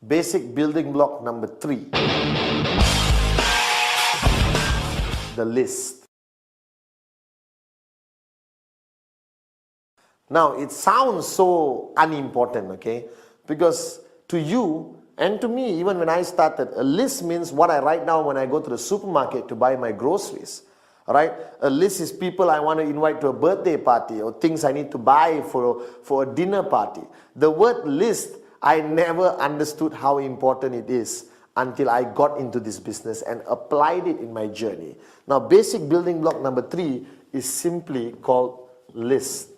Basic building block number 3, the list. Now, it sounds so unimportant, okay? Because to you and to me, even when I started, a list means what I write down when I go to the supermarket to buy my groceries. All right? A list is people I want to invite to a birthday party or things I need to buy for a dinner party. The word list, I never understood how important it is until I got into this business and applied it in my journey. Now, basic building block number 3 is simply called list.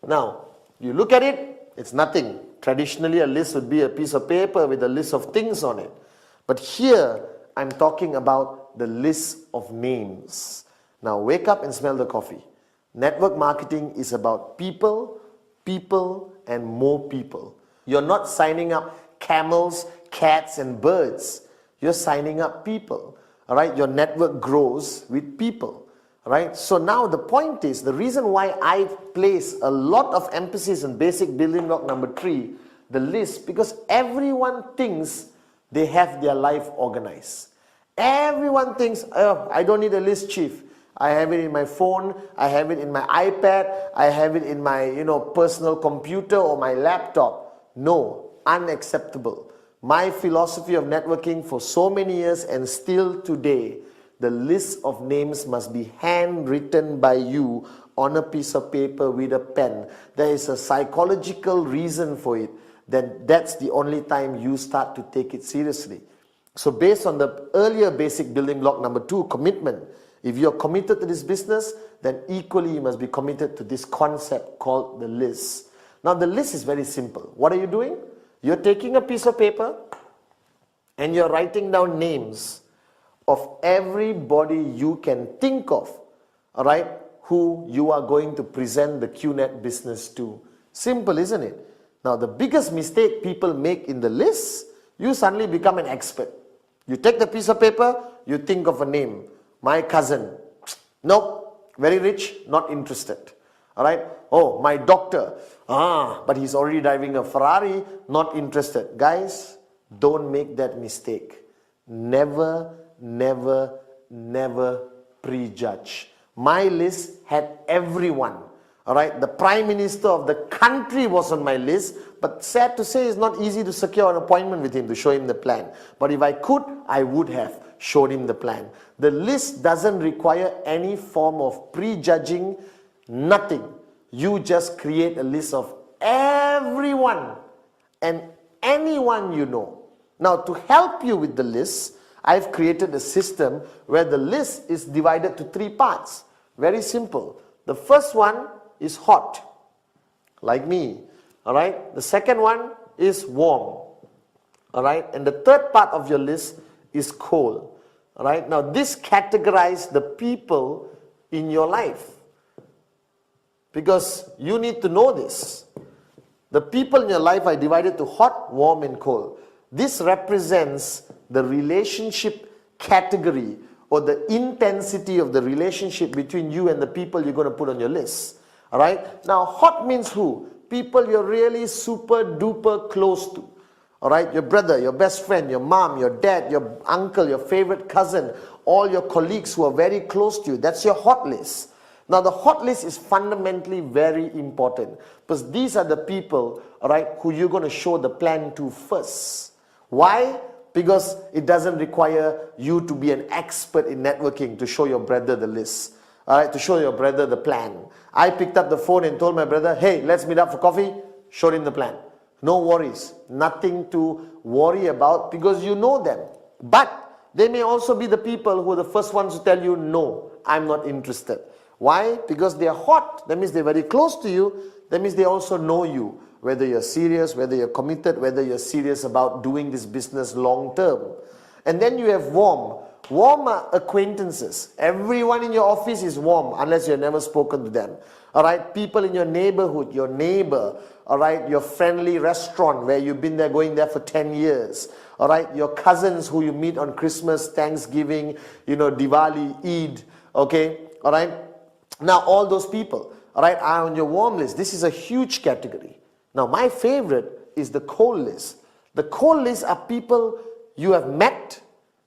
Now, you look at it, it's nothing. Traditionally, a list would be a piece of paper with a list of things on it. But here, I'm talking about the list of names. Now, wake up and smell the coffee. Network marketing is about people, people, and more people. You're not signing up camels, cats, and birds. You're signing up people. All right? Your network grows with people. Right? So now the point is, the reason why I place a lot of emphasis on basic building block number 3, the list, because everyone thinks they have their life organized. Everyone thinks, oh, I don't need a list, chief. I have it in my phone, I have it in my iPad, I have it in my personal computer or my laptop. No, unacceptable. My philosophy of networking for so many years and still today, the list of names must be handwritten by you on a piece of paper with a pen. There is a psychological reason for it. Then that's the only time you start to take it seriously. So based on the earlier basic building block number 2, commitment. If you're committed to this business, then equally you must be committed to this concept called the list. Now the list is very simple. What are you doing? You're taking a piece of paper and you're writing down names of everybody you can think of, all right, who you are going to present the QNet business to. Simple, isn't it? Now, the biggest mistake people make in the list, you suddenly become an expert. You take the piece of paper, you think of a name. My cousin, nope, very rich, not interested. All right? Oh, my doctor, but he's already driving a Ferrari, not interested. Guys, don't make that mistake. Never prejudge. My list had everyone. All right, the Prime Minister of the country was on my list, but sad to say, it's not easy to secure an appointment with him to show him the plan. But if I could, I would have showed him the plan. The list doesn't require any form of prejudging, nothing. You just create a list of everyone and anyone you know. Now, to help you with the list, I've created a system where the list is divided to 3 parts. Very simple. The first one is hot, like me. All right. The second one is warm. All right. And the third part of your list is cold. All right. Now, this categorizes the people in your life, because you need to know this. The people in your life are divided to hot, warm, and cold. This represents the relationship category or the intensity of the relationship between you and the people you're going to put on your list. All right? Now, hot means who? People you're really super duper close to. All right? Your brother, your best friend, your mom, your dad, your uncle, your favorite cousin, all your colleagues who are very close to you. That's your hot list. Now, the hot list is fundamentally very important, because these are the people, all right, who you're going to show the plan to first. Why? Because it doesn't require you to be an expert in networking to show your brother the list. All right, to show your brother the plan. I picked up the phone and told my brother, hey, let's meet up for coffee. Showed him the plan. No worries. Nothing to worry about, because you know them. But they may also be the people who are the first ones to tell you, no, I'm not interested. Why? Because they are hot. That means they're very close to you. That means they also know you. Whether you're serious, whether you're committed, whether you're serious about doing this business long term. And then you have warm. Warm are acquaintances. Everyone in your office is warm unless you've never spoken to them. All right, people in your neighborhood, your neighbor, all right, your friendly restaurant where you've been there, going there for 10 years. All right, your cousins who you meet on Christmas, Thanksgiving, Diwali, Eid, okay, all right. Now all those people, all right, are on your warm list. This is a huge category. Now my favorite is the cold list. The cold list are people you have met,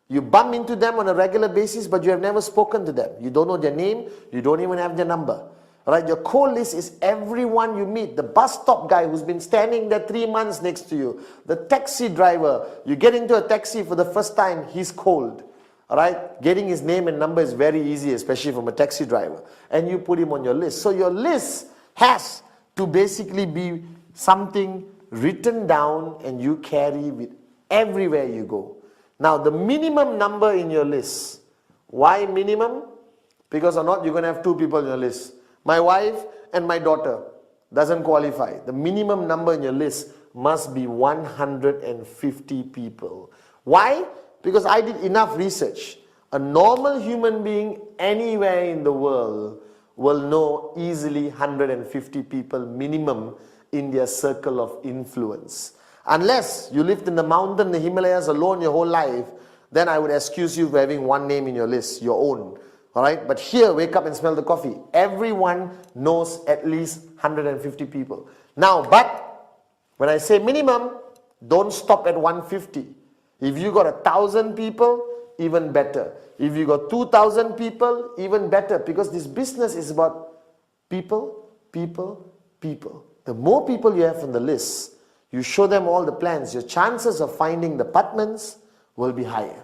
you bump into them on a regular basis, but you have never spoken to them. You don't know their name, you don't even have their number. Right? Your cold list is everyone you meet. The bus stop guy who's been standing there 3 months next to you. The taxi driver, you get into a taxi for the first time, he's cold. Alright? Getting his name and number is very easy, especially from a taxi driver. And you put him on your list. So your list has to basically be something written down and you carry with everywhere you go. Now the minimum number in your list. Why minimum? Because or not, you're going to have 2 people in your list. My wife and my daughter doesn't qualify. The minimum number in your list must be 150 people. Why? Because I did enough research. A normal human being anywhere in the world will know easily 150 people minimum in their circle of influence. Unless you lived in the mountain, the Himalayas alone your whole life, then I would excuse you for having one name in your list, your own. Alright, but here, wake up and smell the coffee. Everyone knows at least 150 people. Now, but when I say minimum, don't stop at 150. If you got 1,000 people, even better. If you got 2,000 people, even better. Because this business is about people, people, people. The more people you have on the list, you show them all the plans, your chances of finding the apartments will be higher.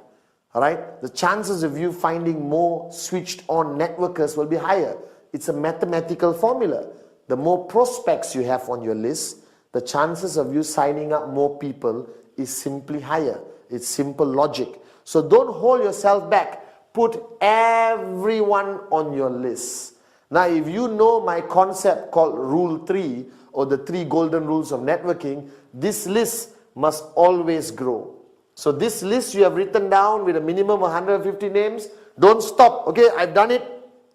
Alright, the chances of you finding more switched on networkers will be higher. It's a mathematical formula. The more prospects you have on your list, the chances of you signing up more people is simply higher. It's simple logic. So don't hold yourself back. Put everyone on your list. Now, if you know my concept called Rule 3 or the 3 golden rules of networking, this list must always grow. So this list you have written down with a minimum of 150 names, don't stop. Okay, I've done it,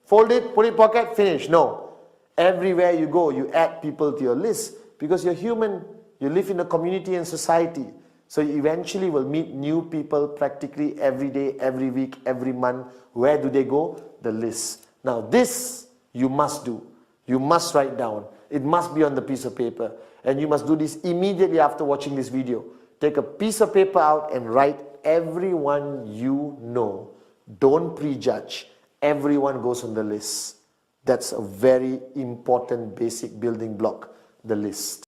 fold it, put it in pocket, finish. No. Everywhere you go, you add people to your list because you're human. You live in a community and society. So you eventually will meet new people practically every day, every week, every month. Where do they go? The list. Now this you must do. You must write down. It must be on the piece of paper. And you must do this immediately after watching this video. Take a piece of paper out and write everyone you know. Don't prejudge. Everyone goes on the list. That's a very important basic building block, the list.